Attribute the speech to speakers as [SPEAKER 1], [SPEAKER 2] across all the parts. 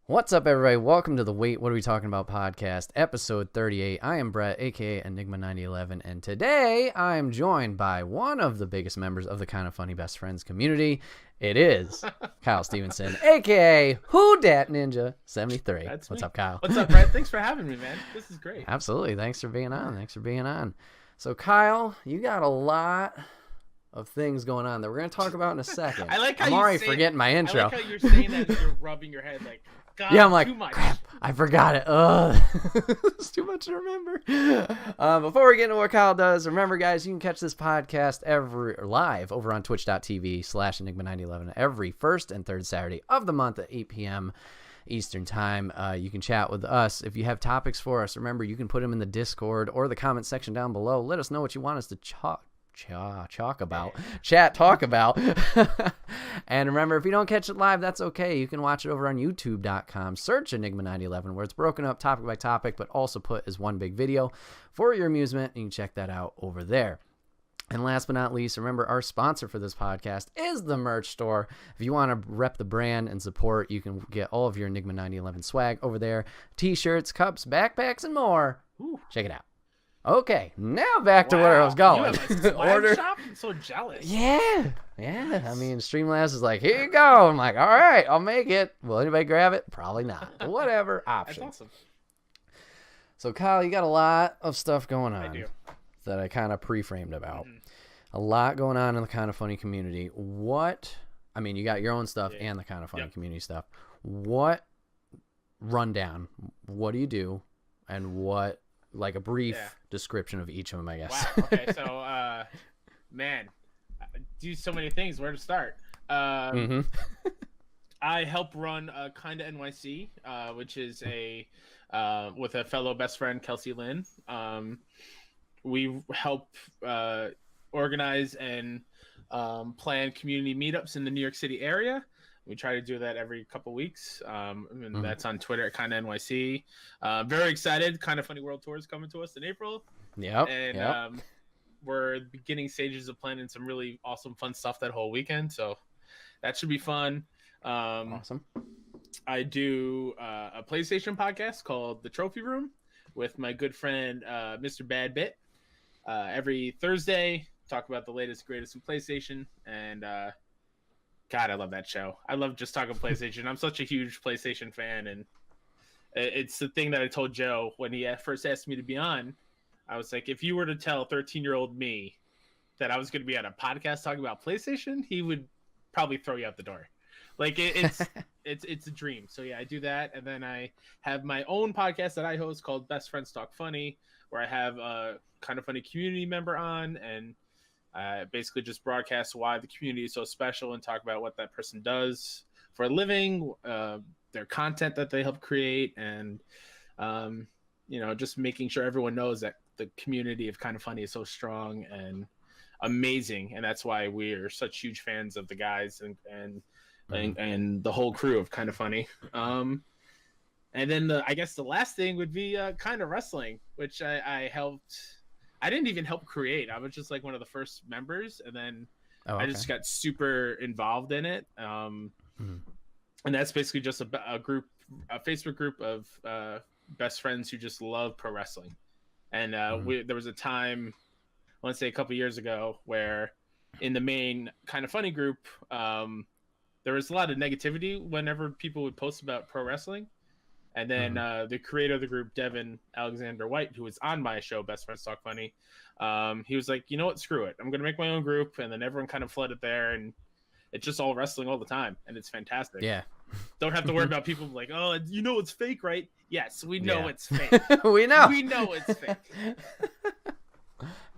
[SPEAKER 1] What's up, everybody? Welcome to the Wait, What Are We Talking About podcast, episode 38. I am Bret, aka Enigma 9011, and today I am joined by one of the biggest members of the Kind of Funny Best Friends community. It is Kyle Stephenson, aka Who Dat Ninja 73.
[SPEAKER 2] That's
[SPEAKER 1] What's
[SPEAKER 2] me.
[SPEAKER 1] up, Kyle?
[SPEAKER 2] What's up, Bret? Thanks for having me, man. This is great.
[SPEAKER 1] Absolutely. Thanks for being on. So, Kyle, you got a lot of things going on that we're going to talk about in a second.
[SPEAKER 2] I like how
[SPEAKER 1] I'm
[SPEAKER 2] you
[SPEAKER 1] already
[SPEAKER 2] say
[SPEAKER 1] forgetting my intro.
[SPEAKER 2] I like how you're saying that as you're rubbing your head like, God,
[SPEAKER 1] Yeah, I'm like,
[SPEAKER 2] too much.
[SPEAKER 1] crap, I forgot it. It's too much to remember. Before we get into what Kyle does, remember, guys, you can catch this podcast live over on twitch.tv/Enigma9011 every first and third Saturday of the month at 8 p.m. Eastern Time. You can chat with us. If you have topics for us, remember, you can put them in the Discord or the comment section down below. Let us know what you want us to talk about. And remember, if you don't catch it live, that's okay. You can watch it over on youtube.com. Search Enigma9011, where it's broken up topic by topic, but also put as one big video for your amusement. You can check that out over there. And last but not least, remember, our sponsor for this podcast is the merch store. If you want to rep the brand and support, you can get all of your Enigma 9011 swag over there. T-shirts, cups, backpacks, and more.
[SPEAKER 2] Ooh.
[SPEAKER 1] Check it out. Okay, now back to where I was going.
[SPEAKER 2] You have a swag shop? I'm so jealous.
[SPEAKER 1] Yeah. I mean, Streamlabs is like, here you go. I'm like, all right, I'll make it. Will anybody grab it? Probably not. But whatever.
[SPEAKER 2] That's
[SPEAKER 1] Option.
[SPEAKER 2] awesome.
[SPEAKER 1] So, Kyle, you got a lot of stuff going on
[SPEAKER 2] I do.
[SPEAKER 1] that I kind of pre-framed about.
[SPEAKER 2] Mm-hmm.
[SPEAKER 1] A lot going on in the Kind of Funny community. You got your own stuff and the Kind of Funny community stuff. What rundown? What do you do? And what, like a brief description of each of them, I guess.
[SPEAKER 2] Wow. Okay, so, man, I do so many things. Where to start? I help run Kinda NYC, which is with a fellow best friend, Kelsey Lynn. We help organize and plan community meetups in the New York City area. We try to do that every couple weeks. And that's on Twitter at Kinda NYC. Very excited. Kind of Funny World Tour is coming to us in April.
[SPEAKER 1] Yep.
[SPEAKER 2] And we're beginning stages of planning some really awesome, fun stuff that whole weekend. So that should be fun.
[SPEAKER 1] Awesome.
[SPEAKER 2] I do a PlayStation podcast called The Trophy Room with my good friend, Mr. Bad Bit. Every Thursday, talk about the latest, greatest in PlayStation. And God, I love that show. I love just talking PlayStation. I'm such a huge PlayStation fan. And it's the thing that I told Joe when he first asked me to be on. I was like, if you were to tell 13-year-old me that I was going to be on a podcast talking about PlayStation, he would probably throw you out the door. Like it's a dream. So yeah, I do that, and then I have my own podcast that I host called Best Friends Talk Funny, where I have a Kind of Funny community member on, and basically just broadcast why the community is so special and talk about what that person does for a living, their content that they help create, and just making sure everyone knows that the community of Kind of Funny is so strong and amazing, and that's why we're such huge fans of the guys and the whole crew of Kind of Funny. And then I guess the last thing would be Kind of Wrestling, which I helped. I didn't even help create. I was just like one of the first members, and then I just got super involved in it. And that's basically just a Facebook group of best friends who just love pro wrestling. And there was a time, I want to say a couple years ago, where in the main Kind of Funny group, there was a lot of negativity whenever people would post about pro wrestling. And then the creator of the group, Devin Alexander White, who was on my show, Best Friends Talk Funny, he was like, you know what, screw it. I'm going to make my own group. And then everyone kind of flooded there, and it's just all wrestling all the time. And it's fantastic.
[SPEAKER 1] Yeah.
[SPEAKER 2] Don't have to worry about people like, oh, you know it's fake, right? Yes, we know it's fake.
[SPEAKER 1] We know
[SPEAKER 2] it's fake.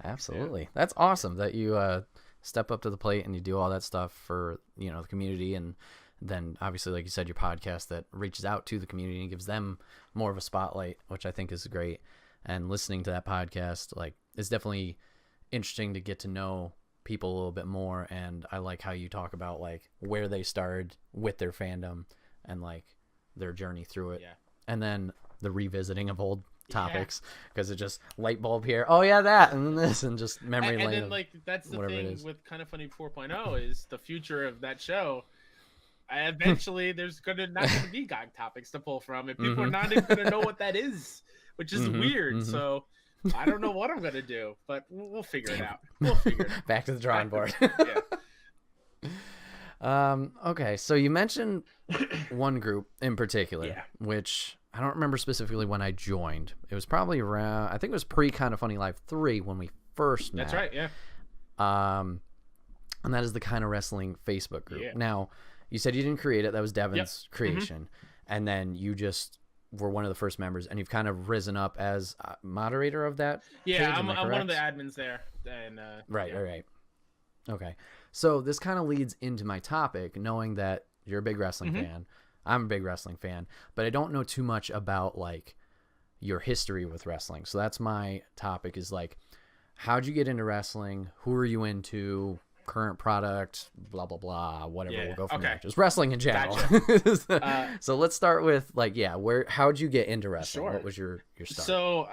[SPEAKER 1] Absolutely. Yeah. That's awesome that you step up to the plate and you do all that stuff for, the community, and then obviously, like you said, your podcast that reaches out to the community and gives them more of a spotlight, which I think is great. And listening to that podcast, like, it's definitely interesting to get to know people a little bit more. And I like how you talk about like where they started with their fandom and like their journey through it.
[SPEAKER 2] Yeah.
[SPEAKER 1] And then the revisiting of old topics, because it just light bulb here, oh yeah, that, and then this, and just memory lane.
[SPEAKER 2] And then like that's the thing with Kind of Funny 4.0 is the future of that show. eventually there's not gonna be GOG topics to pull from, and people are not even gonna know what that is, which is weird. So I don't know what I'm gonna do, but we'll figure it out.
[SPEAKER 1] Back to the drawing board. Okay, so you mentioned one group in particular, which I don't remember specifically when I joined. It was probably around, I think it was pre Kind of Funny Live 3 when we first met.
[SPEAKER 2] That's right, yeah.
[SPEAKER 1] And that is the Kind of Wrestling Facebook group.
[SPEAKER 2] Yeah.
[SPEAKER 1] Now, you said you didn't create it. That was Devin's creation. And then you just were one of the first members, and you've kind of risen up as moderator of that page.
[SPEAKER 2] I'm one of the admins there. And
[SPEAKER 1] Right. Okay. So this kind of leads into my topic, knowing that you're a big wrestling fan. I'm a big wrestling fan, but I don't know too much about like your history with wrestling. So that's my topic, is like, how'd you get into wrestling? Who are you into? Current product, blah, blah, blah, whatever. We'll go from there. Just wrestling in general. Gotcha. So let's start with like, how'd you get into wrestling? Sure. What was your start?
[SPEAKER 2] So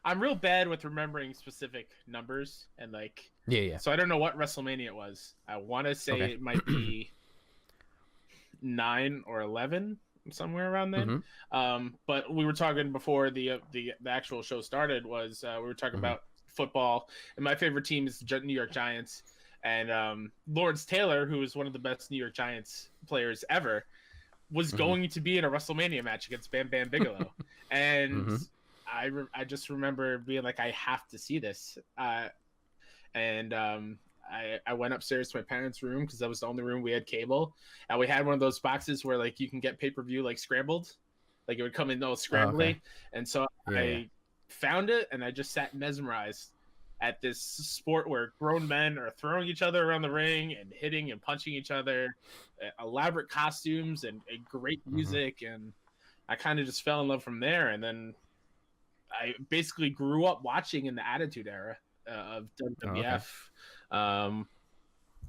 [SPEAKER 2] I'm real bad with remembering specific numbers and like, so I don't know what WrestleMania it was. I want to say it might be 9 or 11, somewhere around then. But we were talking before the actual show started was we were talking about football, and my favorite team is New York Giants. And Lawrence Taylor, who is one of the best New York Giants players ever, was going to be in a WrestleMania match against Bam Bam Bigelow. And I just remember being like, I have to see this. I went upstairs to my parents' room because that was the only room we had cable. And we had one of those boxes where like you can get pay-per-view like scrambled. Like it would come in all scrambly. And so I found it, and I just sat mesmerized at this sport where grown men are throwing each other around the ring and hitting and punching each other, elaborate costumes and great music. And I kind of just fell in love from there. And then I basically grew up watching in the Attitude Era of WWF,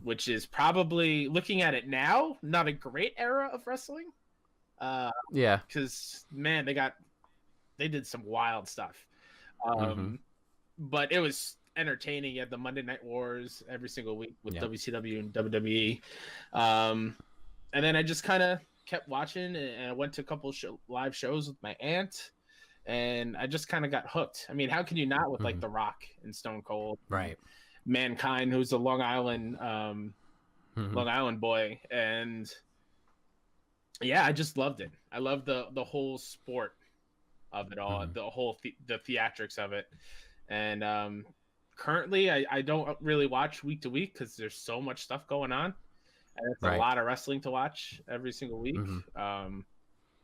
[SPEAKER 2] which is probably, looking at it now, not a great era of wrestling. Because man, they did some wild stuff. But it was entertaining. You had the Monday Night Wars every single week with WCW and WWE. And then I just kind of kept watching, and I went to a couple live shows with my aunt, and I just kind of got hooked. I mean, how can you not with like The Rock and Stone Cold,
[SPEAKER 1] right?
[SPEAKER 2] Mankind, who's a Long Island boy. And yeah, I just loved it. I loved the whole sport of it all, the whole the theatrics of it. And currently I don't really watch week to week because there's so much stuff going on, and it's a lot of wrestling to watch every single week.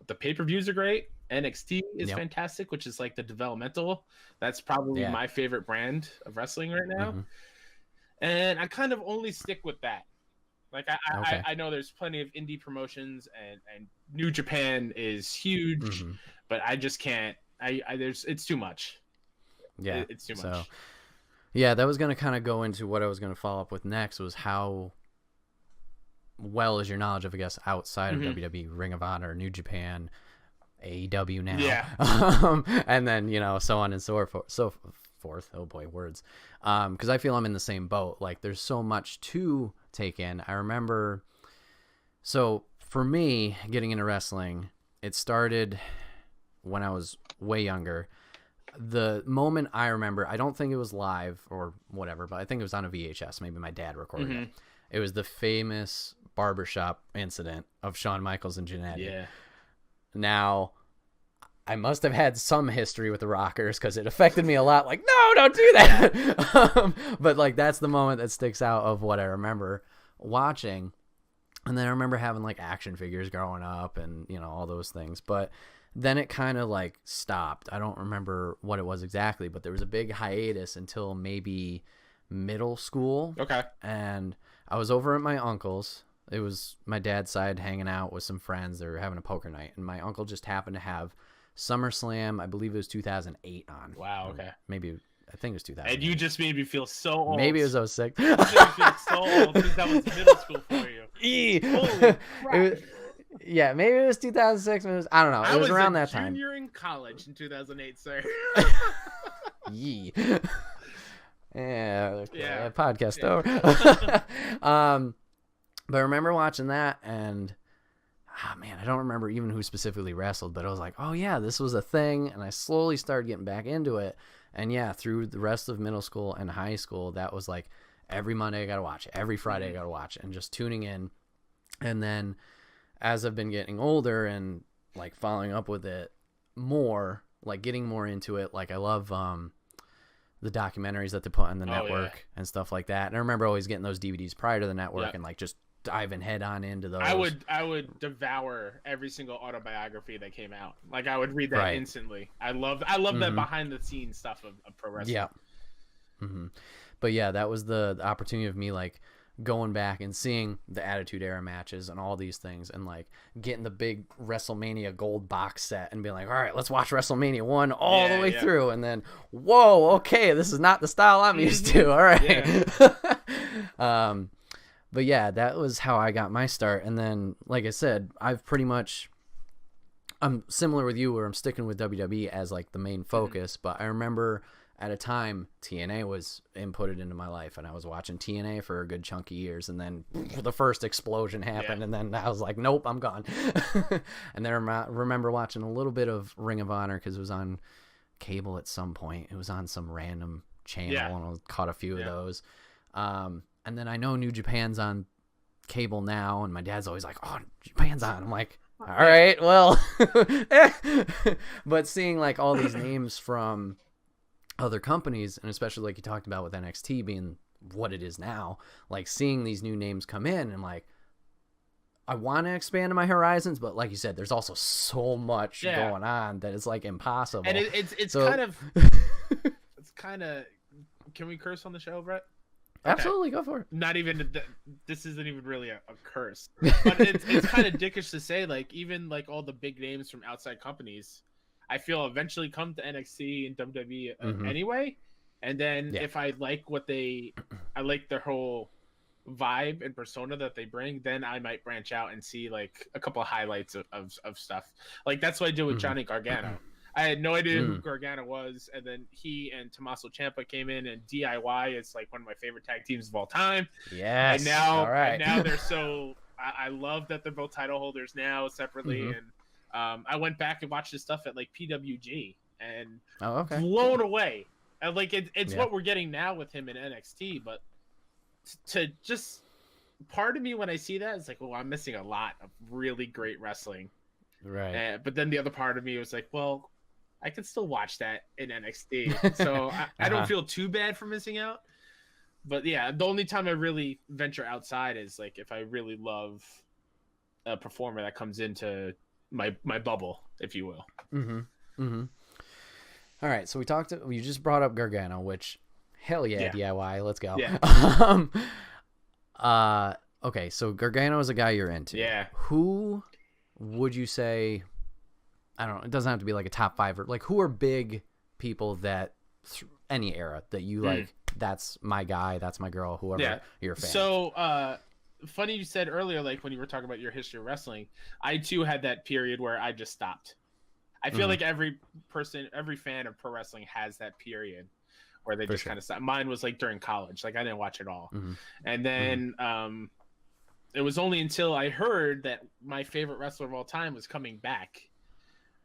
[SPEAKER 2] The pay-per-views are great. NXT is fantastic, which is like the developmental. That's probably my favorite brand of wrestling right now. And I kind of only stick with that. Like I know there's plenty of indie promotions, and New Japan is huge, but I just can't. It's too much.
[SPEAKER 1] Yeah,
[SPEAKER 2] it's too much.
[SPEAKER 1] So, yeah, that was going to kind of go into what I was going to follow up with next, was how well is your knowledge of, I guess, outside of WWE, Ring of Honor, New Japan, AEW now, and then so on and so forth. Oh boy, words. Because I feel I'm in the same boat. Like, there's so much to take in. I remember. So for me, getting into wrestling, it started when I was way younger. The moment I remember, I don't think it was live or whatever, but I think it was on a VHS. Maybe my dad recorded it. It was the famous barbershop incident of Shawn Michaels and Jannetty. Yeah. Now, I must have had some history with the Rockers because it affected me a lot. Like, no, don't do that. But like, that's the moment that sticks out of what I remember watching. And then I remember having like action figures growing up and, all those things. But then it kind of like stopped. I don't remember what it was exactly, but there was a big hiatus until maybe middle school. Okay. And I was over at my uncle's. It was my dad's side, hanging out with some friends. They were having a poker night, and my uncle just happened to have SummerSlam, I believe it was 2008 on.
[SPEAKER 2] Wow, okay.
[SPEAKER 1] Maybe, I think it was 2008.
[SPEAKER 2] And you just made me feel so old.
[SPEAKER 1] Maybe it was 06.
[SPEAKER 2] You made me feel so old because that was middle school for you. Holy crap.
[SPEAKER 1] Yeah, maybe it was 2006. I don't know. It was around that time.
[SPEAKER 2] I was a junior in college in 2008, sir.
[SPEAKER 1] Yee. Yeah, podcast over. But I remember watching that, and man, I don't remember even who specifically wrestled, but I was like, oh yeah, this was a thing, and I slowly started getting back into it. And yeah, through the rest of middle school and high school, that was like every Monday I gotta watch it, every Friday I gotta watch it, and just tuning in. And then as I've been getting older and like following up with it more, like getting more into it, like I love the documentaries that they put on the network and stuff like that. And I remember always getting those DVDs prior to the network and like just diving head on into those.
[SPEAKER 2] I would devour every single autobiography that came out. Like I would read that instantly. I love that behind the scenes stuff of pro wrestling.
[SPEAKER 1] Yeah. But yeah, that was the opportunity of me like going back and seeing the Attitude Era matches and all these things, and like getting the big WrestleMania gold box set and being like, all right, let's watch WrestleMania 1 all the way through. And then, whoa, okay, this is not the style I'm used to. All right. Yeah. But yeah, that was how I got my start. And then, like I said, I'm similar with you where I'm sticking with WWE as like the main focus. But I remember at a time TNA was inputted into my life, and I was watching TNA for a good chunk of years. And then the first explosion happened, and then I was like, nope, I'm gone. And then I remember watching a little bit of Ring of Honor because it was on cable at some point. It was on some random channel, and I caught a few of those. And then I know New Japan's on cable now, and my dad's always like, oh, Japan's on. I'm like, all right, well. But seeing like all these names from other companies, and especially like you talked about with NXT being what it is now, like seeing these new names come in, and like, I want to expand my horizons, but like you said, there's also so much going on that it's like impossible.
[SPEAKER 2] And it's kind of, can we curse on the show, Bret?
[SPEAKER 1] Okay. Absolutely, go for it.
[SPEAKER 2] Not even this isn't even really a curse, but it's kind of dickish to say, like, even like all the big names from outside companies, I feel eventually come to NXT and WWE anyway, and then if I like I like their whole vibe and persona that they bring, then I might branch out and see like a couple of highlights of stuff. Like that's what I did with Johnny Gargano. I had no idea who Gargano was, and then he and Tommaso Ciampa came in, and DIY is like one of my favorite tag teams of all time.
[SPEAKER 1] Yes.
[SPEAKER 2] And now they're so I love that they're both title holders now separately. And I went back and watched this stuff at like PWG and blown away. And like it's what we're getting now with him in NXT, but to just part of me when I see that is like, well, I'm missing a lot of really great wrestling.
[SPEAKER 1] Right.
[SPEAKER 2] But then the other part of me was like, well, I can still watch that in NXT. So I don't feel too bad for missing out. But yeah, the only time I really venture outside is like if I really love a performer that comes into my bubble, if you will.
[SPEAKER 1] All right, so you just brought up Gargano, which hell yeah. DIY, let's go. Okay, so Gargano is a guy you're into.
[SPEAKER 2] Yeah.
[SPEAKER 1] Who would you say, I don't know, it doesn't have to be like a top 5, or like who are big people that any era that you like, that's my guy, that's my girl, whoever you're a fan.
[SPEAKER 2] So funny you said earlier, like when you were talking about your history of wrestling, I too had that period where I just stopped. I feel like every fan of pro wrestling has that period where they just kind of stopped. Mine was like during college, like I didn't watch it all. And then it was only until I heard that my favorite wrestler of all time was coming back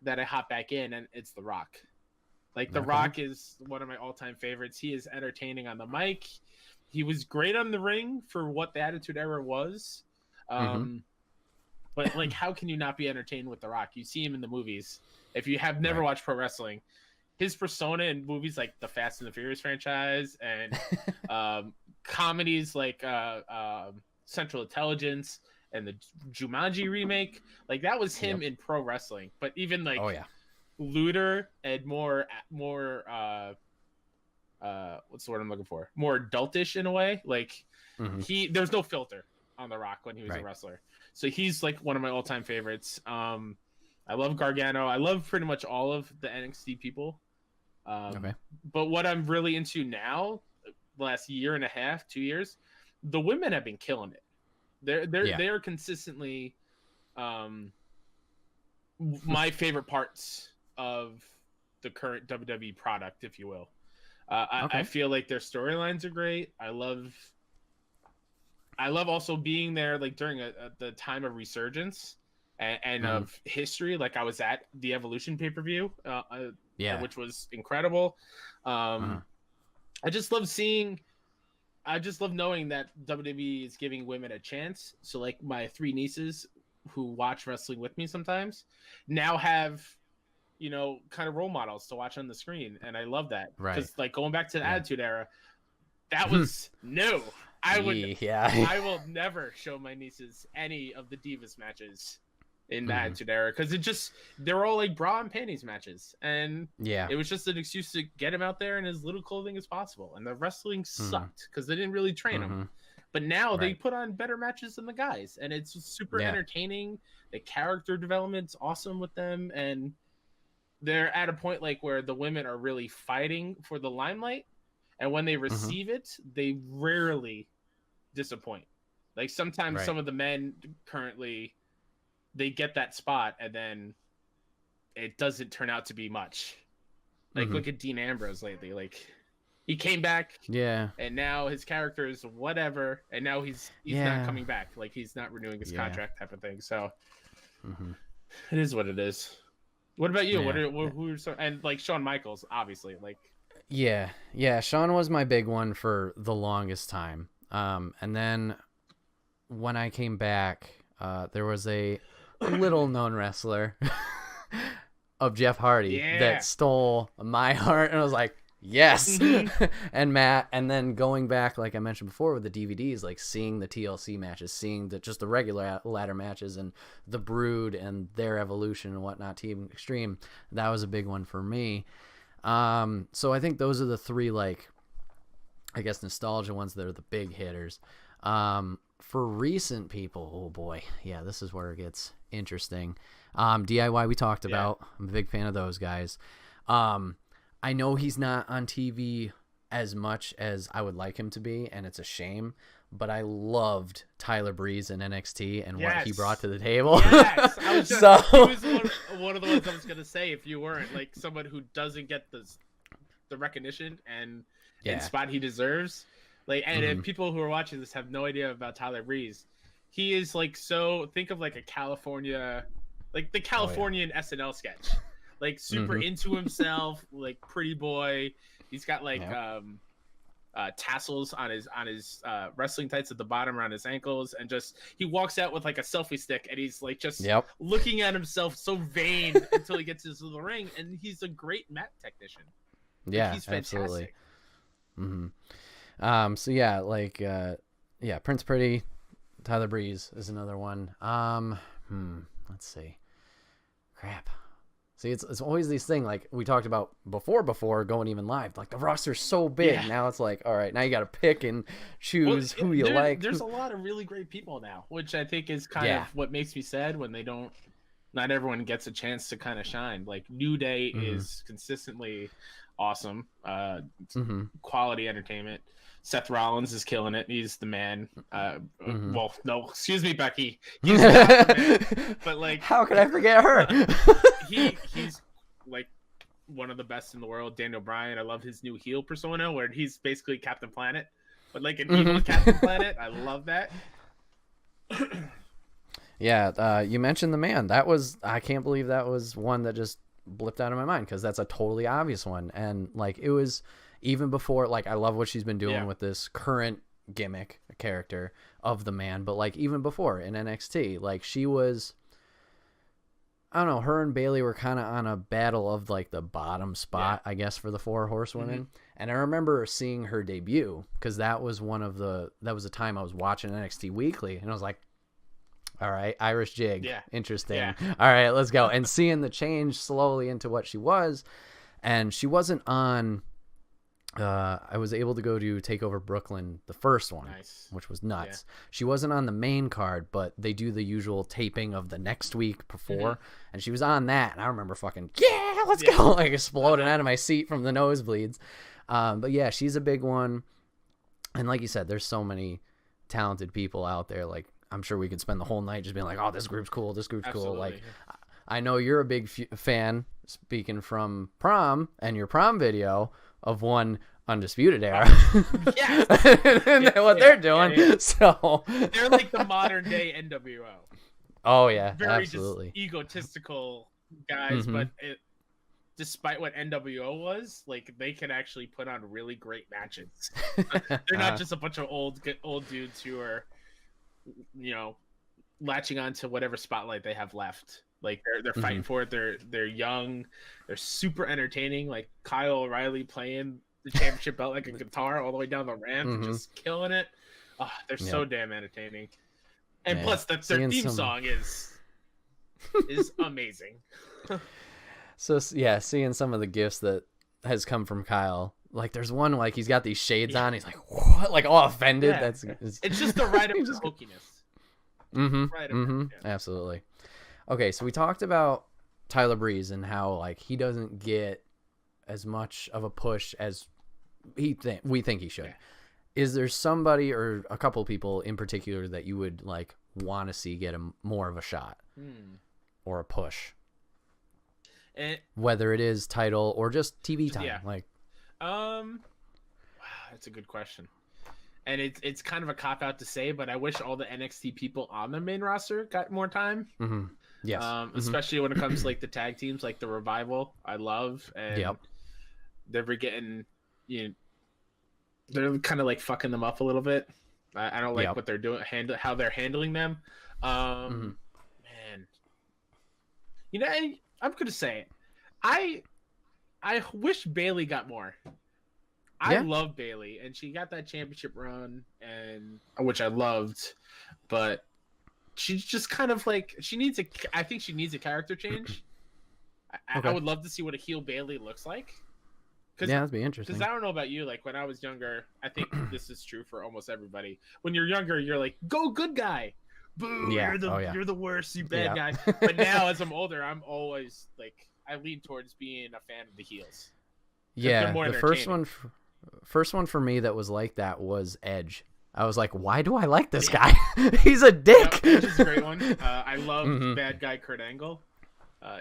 [SPEAKER 2] that I hopped back in, and it's The Rock. Like The Rock is one of my all-time favorites. He is entertaining on the mic. He was great on the ring for what the Attitude Era was. But like, how can you not be entertained with The Rock? You see him in the movies. If you have never watched pro wrestling, his persona in movies like the Fast and the Furious franchise and comedies like Central Intelligence and the Jumanji remake, like that was him in pro wrestling. But even like lewder and more what's the word I'm looking for? More adultish in a way. Like there's no filter on The Rock when he was a wrestler. So he's like one of my all-time favorites. I love Gargano. I love pretty much all of the NXT people. But what I'm really into now, the last year and a half, 2 years, the women have been killing it. They're consistently my favorite parts of the current WWE product, if you will. I feel like their storylines are great. I love I love also being there like during the time of resurgence and of history. Like I was at the Evolution pay-per-view, which was incredible. I just love seeing. I just love knowing that WWE is giving women a chance. So like my 3 nieces who watch wrestling with me sometimes now have, kind of role models to watch on the screen. And I love that. Because like going back to the Attitude Era, that was no. I will never show my nieces any of the Divas matches in the Attitude Era because they're all like bra and panties matches, and it was just an excuse to get him out there in as little clothing as possible. And the wrestling sucked because they didn't really train him. But now they put on better matches than the guys, and it's super entertaining. The character development's awesome with them, and they're at a point like where the women are really fighting for the limelight, and when they receive it, they rarely disappoint. Like sometimes some of the men currently, they get that spot and then it doesn't turn out to be much. Like look at Dean Ambrose lately. Like he came back, and now his character is whatever, and now he's not coming back. Like he's not renewing his contract, type of thing. So it is what it is. What about you? And like Shawn Michaels, obviously, like
[SPEAKER 1] Shawn was my big one for the longest time. And then when I came back, there was a little known wrestler of Jeff Hardy that stole my heart, and I was like, yes. And Matt, and then going back, like I mentioned before with the DVDs, like seeing the TLC matches, seeing just the regular ladder matches and the Brood and their evolution and whatnot, Team Extreme, that was a big one for me. So I think those are the 3, like, I guess nostalgia ones that are the big hitters. For recent people, oh boy, this is where it gets interesting. DIY we talked about. I'm a big fan of those guys. I know he's not on TV as much as I would like him to be, and it's a shame, but I loved Tyler Breeze in NXT and what he brought to the table.
[SPEAKER 2] Yes, he was one of the ones I was gonna say. If you weren't like someone who doesn't get the recognition and spot he deserves, like, and if people who are watching this have no idea about Tyler Breeze, he is like, so think of like a California, like the Californian SNL sketch, like super into himself, like pretty boy. He's got like tassels on his wrestling tights at the bottom around his ankles, and just he walks out with like a selfie stick, and he's like just looking at himself so vain until he gets into the ring, and he's a great mat technician. Like, he's fantastic.
[SPEAKER 1] Absolutely. Prince Pretty, Tyler Breeze is another one. Let's see. Crap. See, it's always these things like we talked about before going even live. Like the roster's so big now, it's like, all right, now you got to pick and choose who you like.
[SPEAKER 2] There's a lot of really great people now, which I think is kind of what makes me sad when they don't. Not everyone gets a chance to kind of shine. Like New Day is consistently awesome, quality entertainment. Seth Rollins is killing it. He's the man. Well, no, excuse me, Becky. He's not the man, but like,
[SPEAKER 1] how could I forget her?
[SPEAKER 2] He's like one of the best in the world. Daniel Bryan, I love his new heel persona where he's basically Captain Planet, but like an evil Captain Planet. I love that.
[SPEAKER 1] You mentioned the man. I can't believe that was one that just blipped out of my mind, because that's a totally obvious one. And like it was even before, like I love what she's been doing with this current gimmick character of the man, but like even before in NXT, like she was, I don't know, her and Bayley were kind of on a battle of like the bottom spot, I guess, for the 4 horsewomen. And I remember seeing her debut, because that was the time I was watching NXT Weekly, and I was like, all right, Irish jig. Interesting. All right, let's go. And seeing the change slowly into what she was. And she wasn't on, I was able to go to TakeOver Brooklyn, the first one, which was nuts. She wasn't on the main card, but they do the usual taping of the next week before. And she was on that. And I remember fucking, let's go. Like exploding out of my seat from the nosebleeds. But yeah, she's a big one. And like you said, there's so many talented people out there. Like, I'm sure we could spend the whole night just being like, oh, this group's cool. This group's cool. Like, I know you're a big fan, speaking from prom and your prom video, of one Undisputed Era.
[SPEAKER 2] Yes.
[SPEAKER 1] What they're doing.
[SPEAKER 2] Yeah.
[SPEAKER 1] So
[SPEAKER 2] they're like the modern day NWO.
[SPEAKER 1] Oh yeah,
[SPEAKER 2] Very
[SPEAKER 1] absolutely.
[SPEAKER 2] just egotistical guys, but despite what NWO was, like they can actually put on really great matches. They're not just a bunch of old dudes who are, you know, latching on to whatever spotlight they have left. Like they're fighting for it. They're young. They're super entertaining. Like Kyle O'Reilly playing the championship belt like a guitar all the way down the ramp and just killing it. Oh, they're so damn entertaining. And plus, their theme song is amazing.
[SPEAKER 1] So yeah, seeing some of the gifts that has come from Kyle, like there's one like he's got these shades on, he's like what, like all offended.
[SPEAKER 2] Yeah. It's just the right of the hokiness.
[SPEAKER 1] Absolutely. Okay, so we talked about Tyler Breeze and how like he doesn't get as much of a push as we think he should. Yeah. Is there somebody or a couple people in particular that you would like want to see get more of a shot or a push? Whether it is title or just TV time,
[SPEAKER 2] wow, that's a good question. And it's kind of a cop out to say, but I wish all the NXT people on the main roster got more time.
[SPEAKER 1] Yes,
[SPEAKER 2] especially when it comes to like the tag teams, like the Revival. I love, and they're getting, you know, they're kind of like fucking them up a little bit. I don't like what they're doing, how they're handling them. Man, you know, I'm gonna say it. I wish Bayley got more. I love Bayley, and she got that championship run, and which I loved, but she's just kind of like I think she needs a character change. I would love to see what a heel Bayley looks like.
[SPEAKER 1] That'd be interesting.
[SPEAKER 2] Because I don't know about you, like when I was younger, I think this is true for almost everybody. When you're younger, you're like, "Go good guy." Boo! You're the worst, you bad guy. But now, as I'm older, I'm always like, I lean towards being a fan of the heels.
[SPEAKER 1] Yeah, the first one for me that was like that was Edge. I was like, why do I like this guy? He's a dick.
[SPEAKER 2] Edge is a great one. I love bad guy Kurt Angle.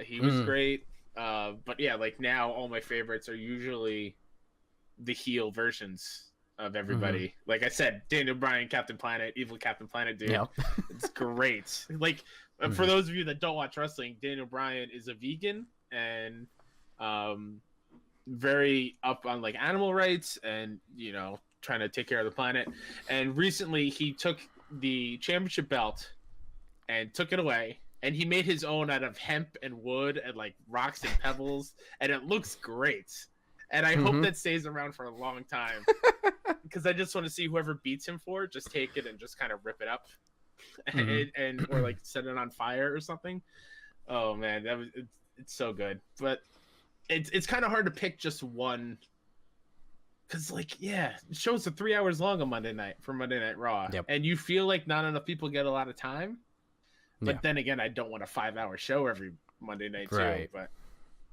[SPEAKER 2] He was great. But yeah, like now all my favorites are usually the heel versions of everybody. Like I said, Daniel Bryan, Captain Planet, evil Captain Planet dude. It's great. Like for those of you that don't watch wrestling, Daniel Bryan is a vegan and very up on like animal rights and, you know, trying to take care of the planet. And recently he took the championship belt and took it away. And he made his own out of hemp and wood and like rocks and pebbles, and it looks great. And I hope that stays around for a long time, because I just want to see whoever beats him for it, just take it and just kind of rip it up, and or like set it on fire or something. Oh man, it's so good. But it's kind of hard to pick just one, because like shows are 3 hours long on Monday night for Monday Night Raw, and you feel like not enough people get a lot of time. But then again, I don't want a 5-hour show every Monday night too. But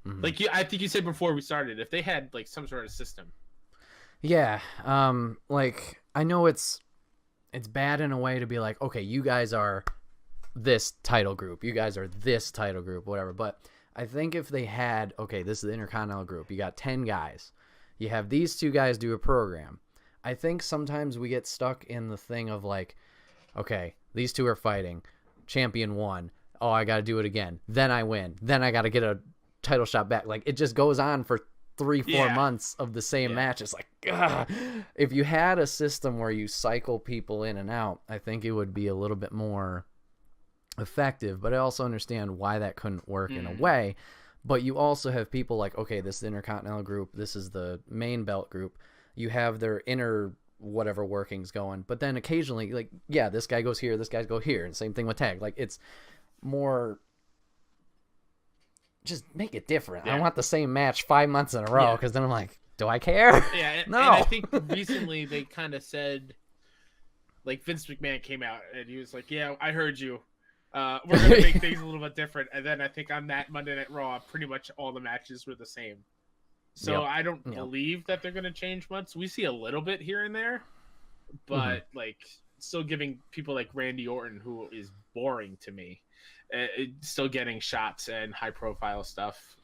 [SPEAKER 2] like I think you said before we started, if they had like some sort of system.
[SPEAKER 1] Yeah. Like I know it's bad in a way to be like, okay, you guys are this title group, you guys are this title group, whatever. But I think if they had, okay, this is the Intercontinental group, you got 10 guys, you have these 2 guys do a program. I think sometimes we get stuck in the thing of like, okay, these 2 are fighting. Champion won. Oh, I got to do it again. Then I win. Then I got to get a title shot back. Like it just goes on for 3-4 months of the same match. It's like, ugh. If you had a system where you cycle people in and out, I think it would be a little bit more effective. But I also understand why that couldn't work in a way. But you also have people like, okay, this is the Intercontinental group. This is the main belt group. You have their inner whatever workings going, but then occasionally like this guy goes here, this guy go here, and same thing with tag. Like it's more just make it different. I want the same match 5 months in a row, because then I'm like, do I care?
[SPEAKER 2] No. And I think recently they kind of said, like Vince McMahon came out and he was like, I heard you, we're gonna make things a little bit different. And then I think on that Monday Night Raw, pretty much all the matches were the same. So I don't believe that they're going to change much. We see a little bit here and there, but like still giving people like Randy Orton, who is boring to me, still getting shots and high profile stuff.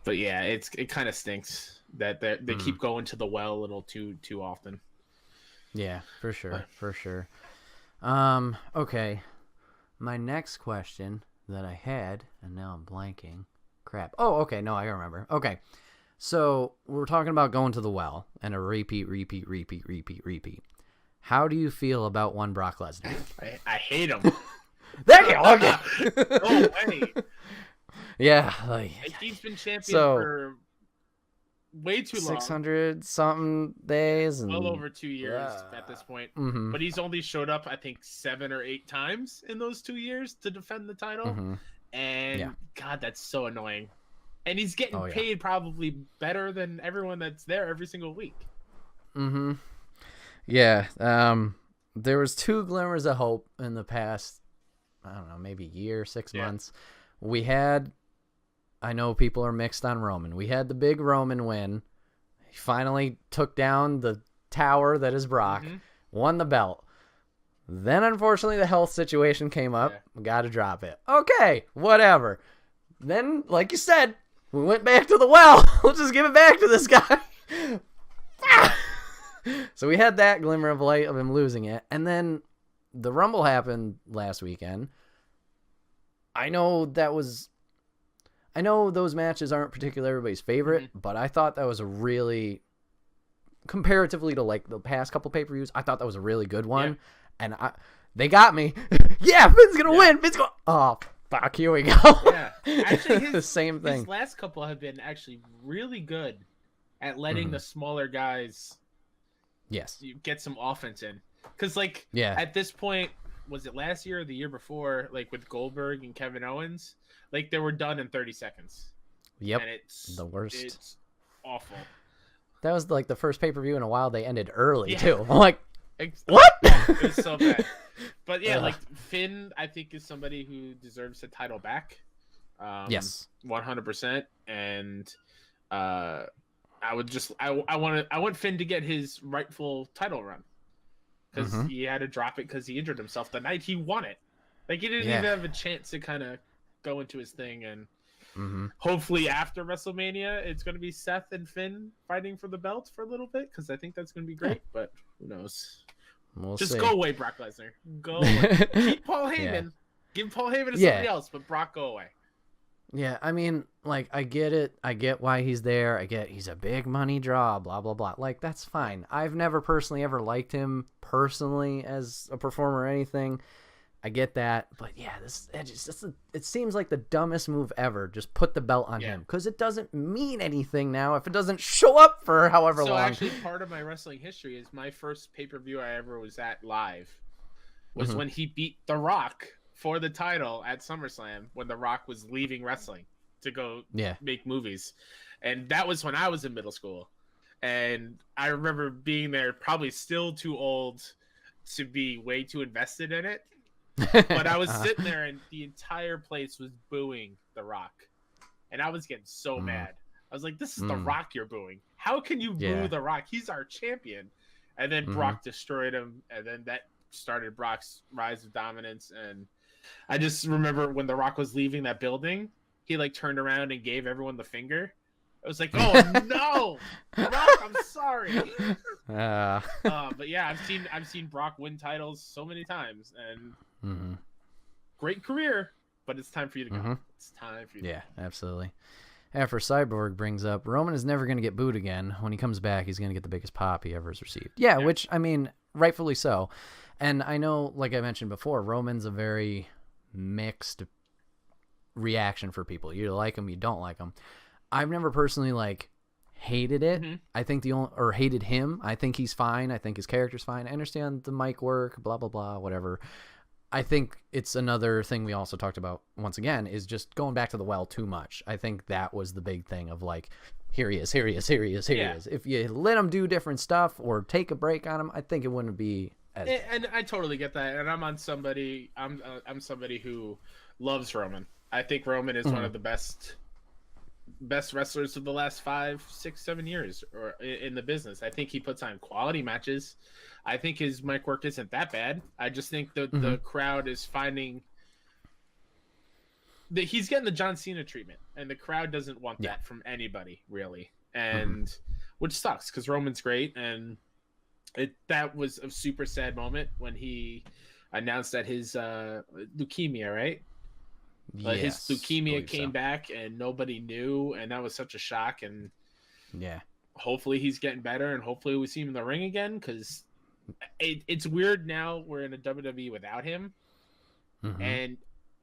[SPEAKER 2] But yeah, it kind of stinks that they keep going to the well a little too often.
[SPEAKER 1] Yeah, for sure, for sure. Okay. My next question that I had, and now I'm blanking. Crap. Oh, okay. No, I remember. Okay. So we're talking about going to the well and a repeat. How do you feel about one Brock Lesnar?
[SPEAKER 2] I hate him.
[SPEAKER 1] There you go. Okay.
[SPEAKER 2] No way.
[SPEAKER 1] Yeah, like
[SPEAKER 2] He's been champion for way too long.
[SPEAKER 1] 600 something days, and
[SPEAKER 2] well over 2 years at this point.
[SPEAKER 1] Mm-hmm.
[SPEAKER 2] But he's only showed up, I think, 7 or 8 times in those 2 years to defend the title.
[SPEAKER 1] Mm-hmm.
[SPEAKER 2] And God, that's so annoying. And he's getting paid probably better than everyone that's there every single week.
[SPEAKER 1] Mm-hmm. Yeah. There was 2 glimmers of hope in the past, I don't know, maybe year, 6 months. We had, I know people are mixed on Roman. We had the big Roman win. He finally took down the tower that is Brock, won the belt. Then, unfortunately, the health situation came up. Got to drop it. Okay, whatever. Then, like you said, we went back to the well. We'll just give it back to this guy. So we had that glimmer of light of him losing it. And then the Rumble happened last weekend. I know those matches aren't particularly everybody's favorite, but I thought that was a really, comparatively to like the past couple pay-per-views, I thought that was a really good one. And they got me. Yeah, Finn's going to win. Finn's going, oh, fuck, here we go.
[SPEAKER 2] Yeah. Actually,
[SPEAKER 1] the same thing.
[SPEAKER 2] His last couple have been actually really good at letting the smaller guys get some offense in. Because, like, at this point, was it last year or the year before, like with Goldberg and Kevin Owens, like they were done in 30 seconds.
[SPEAKER 1] Yep.
[SPEAKER 2] And it's
[SPEAKER 1] the worst.
[SPEAKER 2] It's awful.
[SPEAKER 1] That was like the first pay-per-view in a while they ended early too. I'm like, what?
[SPEAKER 2] It was so bad. But yeah, like Finn, I think is somebody who deserves the title back.
[SPEAKER 1] Yes.
[SPEAKER 2] 100%. And I want Finn to get his rightful title run. Because he had to drop it because he injured himself the night he won it. Like, he didn't even have a chance to kind of go into his thing. And hopefully after WrestleMania, it's going to be Seth and Finn fighting for the belt for a little bit. Because I think that's going to be great. But who knows?
[SPEAKER 1] We'll
[SPEAKER 2] Just
[SPEAKER 1] see.
[SPEAKER 2] go away, Brock Lesnar. Go away. Keep Paul Heyman. Give Paul Heyman to somebody else. But Brock, go away.
[SPEAKER 1] Yeah, I mean, like, I get it. I get why he's there. I get he's a big money draw, blah, blah, blah. Like, that's fine. I've never personally ever liked him personally as a performer or anything. I get that. But, yeah, it seems like the dumbest move ever. Just put the belt on him. Because it doesn't mean anything now if it doesn't show up for however long.
[SPEAKER 2] So, actually, part of my wrestling history is my first pay-per-view I ever was at live was when he beat The Rock for the title at SummerSlam when The Rock was leaving wrestling to go make movies. And that was when I was in middle school. And I remember being there, probably still too old to be way too invested in it. But I was sitting there and the entire place was booing The Rock. And I was getting so mad. I was like, this is The Rock you're booing. How can you boo The Rock? He's our champion. And then Brock destroyed him. And then that started Brock's rise of dominance. And I just remember when The Rock was leaving that building, he like turned around and gave everyone the finger. I was like, "Oh no, Brock, I'm sorry." But yeah, I've seen Brock win titles so many times, and great career. But it's time for you to go. It's time for you.
[SPEAKER 1] Yeah, absolutely. After Cyborg brings up, Roman is never going to get booed again. When he comes back, he's going to get the biggest pop he ever has received. Yeah, which, I mean, rightfully so. And I know, like I mentioned before, Roman's a very mixed reaction for people. You like him, you don't like him. I've never personally, like, hated it. I think hated him. I think he's fine. I think his character's fine. I understand the mic work, blah, blah, blah, whatever. I think it's another thing we also talked about, once again, is just going back to the well too much. I think that was the big thing of, like, here he is. If you let him do different stuff or take a break on him, I think it wouldn't be as...
[SPEAKER 2] And I totally get that. And I'm somebody who loves Roman. I think Roman is one of the best wrestlers of the last 5, 6, 7 years or in the business. I think he puts on quality matches. I think his mic work isn't that bad. I just think the crowd is finding he's getting the John Cena treatment, and the crowd doesn't want that from anybody really, and which sucks because Roman's great, and that was a super sad moment when he announced that his leukemia, right? His leukemia came back and nobody knew, and that was such a shock. And hopefully he's getting better, and hopefully we see him in the ring again, because it's weird now we're in a WWE without him, and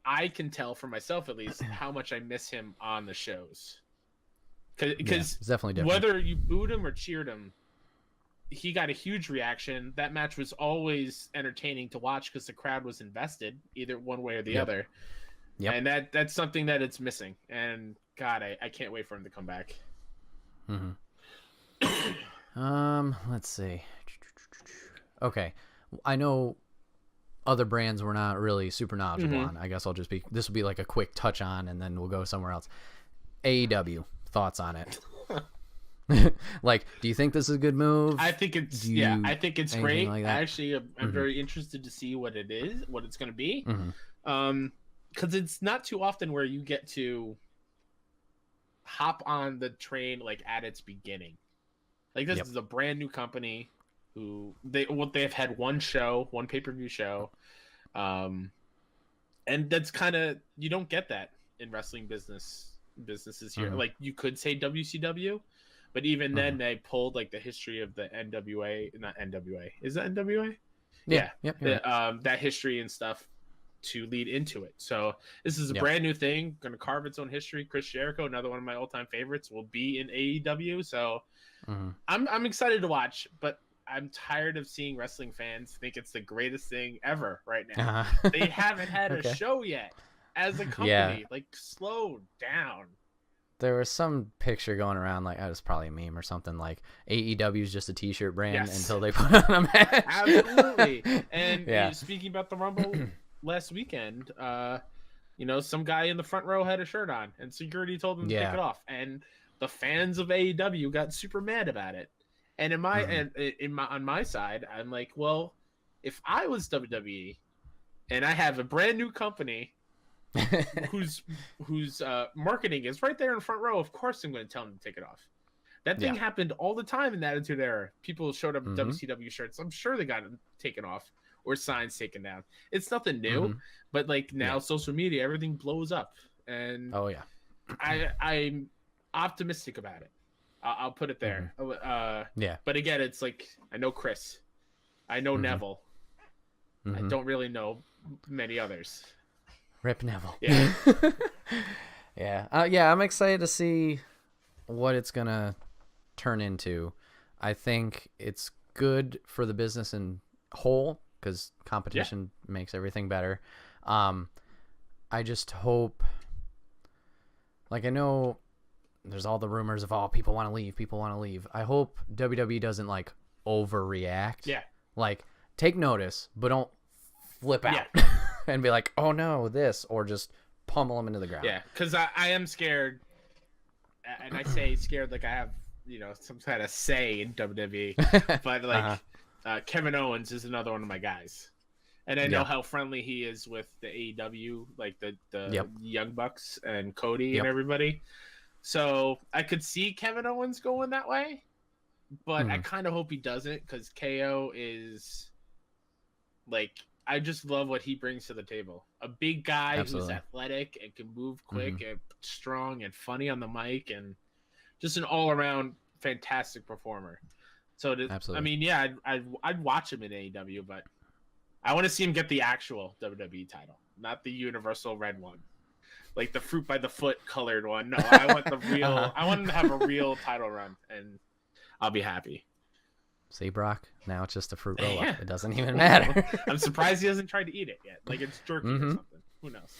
[SPEAKER 2] I can tell for myself at least how much I miss him on the shows. Because
[SPEAKER 1] it's definitely different.
[SPEAKER 2] Whether you booed him or cheered him, he got a huge reaction. That match was always entertaining to watch because the crowd was invested either one way or the other. Yep. And that's something that it's missing. And God, I can't wait for him to come back.
[SPEAKER 1] Let's see. Okay. I know other brands we're not really super knowledgeable on. I guess this will be like a quick touch on, and then we'll go somewhere else. AEW, thoughts on it? Like, do you think this is a good move?
[SPEAKER 2] I think it's I think it's great. Like actually, I'm very interested to see what it's going to be. Because it's not too often where you get to hop on the train like at its beginning. Like this is a brand new company who they've had one pay-per-view show, and that's kind of, you don't get that in wrestling businesses here. Like you could say WCW, but even then they pulled like the history of the NWA, not NWA. Is that NWA? Yeah. That history and stuff to lead into it. So this is a brand new thing, going to carve its own history. Chris Jericho, another one of my all-time favorites, will be in AEW. So I'm excited to watch, but I'm tired of seeing wrestling fans think it's the greatest thing ever right now. They haven't had a show yet as a company. Like, slow down.
[SPEAKER 1] There was some picture going around, like, it was probably a meme or something, like AEW is just a t-shirt brand until they put on a match.
[SPEAKER 2] Absolutely. And speaking about the Rumble last weekend, some guy in the front row had a shirt on, and security told him to take it off, and the fans of AEW got super mad about it. And on my side, I'm like, well, if I was WWE and I have a brand new company whose marketing is right there in front row, of course I'm going to tell them to take it off. That thing happened all the time in the Attitude Era. People showed up with WCW shirts. I'm sure they got them taken off or signs taken down. It's nothing new, but like now social media, everything blows up, and I'm optimistic about it. I'll put it there. But again, it's like, I know Chris, I know Neville, I don't really know many others.
[SPEAKER 1] Rip Neville. I'm excited to see what it's gonna turn into. I think it's good for the business in whole, because competition makes everything better. I just hope, like, I know there's all the rumors of, people want to leave. I hope WWE doesn't like overreact. Like, take notice, but don't flip out and be like, oh no, this, or just pummel them into the ground.
[SPEAKER 2] Because I am scared, and I say scared like I have some kind of say in WWE, but like Kevin Owens is another one of my guys, and I know how friendly he is with the AEW, like the Young Bucks and Cody and everybody. So I could see Kevin Owens going that way, but I kind of hope he doesn't, because KO is like, I just love what he brings to the table. A big guy who's athletic and can move quick and strong and funny on the mic, and just an all-around fantastic performer. So I mean, I'd watch him in AEW, but I want to see him get the actual WWE title, not the Universal Red one. Like the fruit by the foot colored one. No, I want the real. I want him to have a real title run, and I'll be happy.
[SPEAKER 1] See, Brock? Now it's just a fruit roll up. It doesn't even matter.
[SPEAKER 2] I'm surprised he hasn't tried to eat it yet. Like it's jerky or something. Who knows?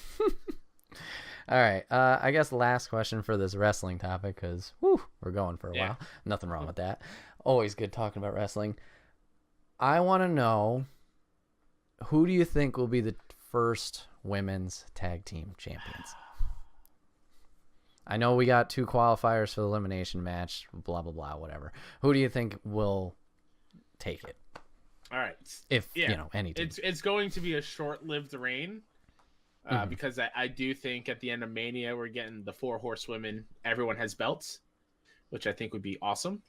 [SPEAKER 1] All right. I guess last question for this wrestling topic, because we're going for a while. Nothing wrong with that. Always good talking about wrestling. I want to know, who do you think will be the first women's tag team champions? I know we got 2 qualifiers for the elimination match, blah, blah, blah, whatever. Who do you think will take it?
[SPEAKER 2] All right.
[SPEAKER 1] If, any team.
[SPEAKER 2] It's going to be a short-lived reign, because I do think at the end of Mania we're getting the 4 horsewomen. Everyone has belts, which I think would be awesome.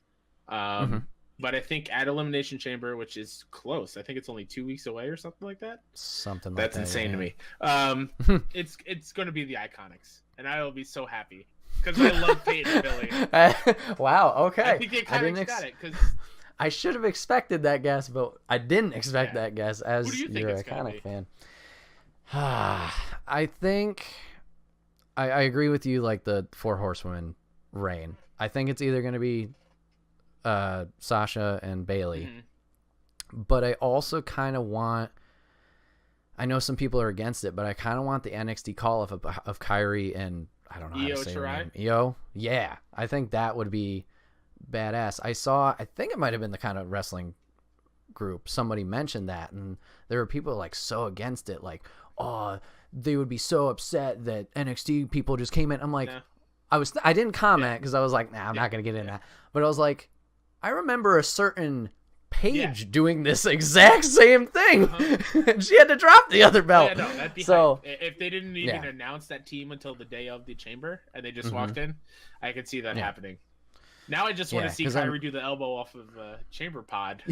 [SPEAKER 2] But I think at Elimination Chamber, which is close, I think it's only 2 weeks away or something like that.
[SPEAKER 1] Something like
[SPEAKER 2] That's
[SPEAKER 1] that.
[SPEAKER 2] insane
[SPEAKER 1] yeah.
[SPEAKER 2] to me. It's going to be the Iconics, and I will be so happy because I love Peyton and Billy.
[SPEAKER 1] Wow. Okay.
[SPEAKER 2] I think the Iconics got it because
[SPEAKER 1] I should have expected that guess, but I didn't expect that guess as
[SPEAKER 2] who do you think
[SPEAKER 1] you're
[SPEAKER 2] it's
[SPEAKER 1] a Iconic fan. I think I agree with you. Like the 4 horsewomen reign. I think it's either going to be Sasha and Bailey, but I also kind of want. I know some people are against it, but I kind of want the NXT call of Kyrie and I don't know how to say her name. Io. Yeah, I think that would be badass. I think it might have been the kind of wrestling group. Somebody mentioned that, and there were people like so against it, like, oh, they would be so upset that NXT people just came in. I'm like, I didn't comment because I was like, nah, I'm not gonna get in that. But I was like, I remember a certain Paige doing this exact same thing. She had to drop the other belt.
[SPEAKER 2] No, that'd be
[SPEAKER 1] so
[SPEAKER 2] hype. If they didn't even announce that team until the day of the Chamber and they just walked in, I could see that happening. Now I just want to see Kyrie do the elbow off of Chamber Pod.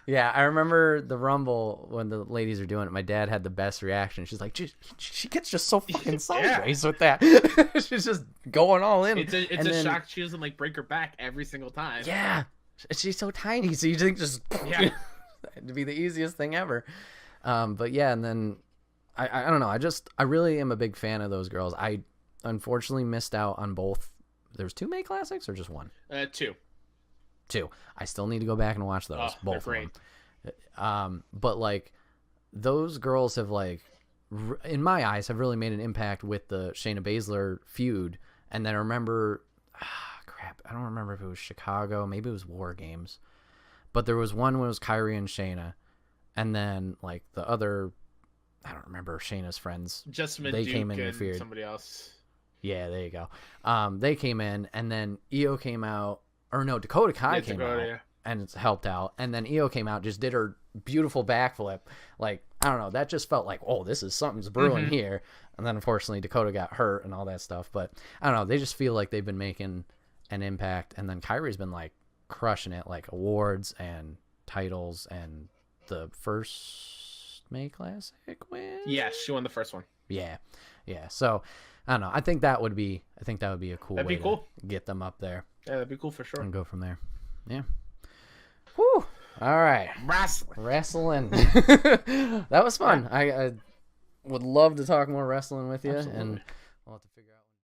[SPEAKER 1] Yeah, I remember the Rumble when the ladies are doing it. My dad had the best reaction. She's like, she gets just so fucking sideways with that. She's just going all in.
[SPEAKER 2] It's a shock she doesn't like break her back every single time.
[SPEAKER 1] Yeah, she's so tiny, so you think just it'd be the easiest thing ever. But yeah, and then I don't know. I really am a big fan of those girls. I unfortunately missed out on both. There's 2 May Classics or just 1?
[SPEAKER 2] 2.
[SPEAKER 1] 2. I still need to go back and watch those. Both of them. But like those girls have like, in my eyes, have really made an impact with the Shayna Baszler feud. And then I remember, I don't remember if it was Chicago, maybe it was War Games, but there was one when it was Kyrie and Shayna, and then like the other, I don't remember Shayna's friends.
[SPEAKER 2] They came in and interfered. Somebody else.
[SPEAKER 1] Yeah, there you go. They came in, and then Io came out, or no, Dakota Kai came out, and it's helped out. And then Io came out, just did her beautiful backflip. Like, I don't know, that just felt like, oh, something's brewing here. And then unfortunately Dakota got hurt and all that stuff. But I don't know, they just feel like they've been making an impact. And then Kyrie's been like crushing it, like awards and titles and the first May Classic win.
[SPEAKER 2] Yeah, she won the first one.
[SPEAKER 1] Yeah. So I don't know. I think that would be a cool way to get them up there.
[SPEAKER 2] Yeah, that'd be cool for sure.
[SPEAKER 1] And go from there. Yeah. Whew. All right. Wrestling. That was fun. I would love to talk more wrestling with you.
[SPEAKER 2] Absolutely.
[SPEAKER 1] And we'll have to figure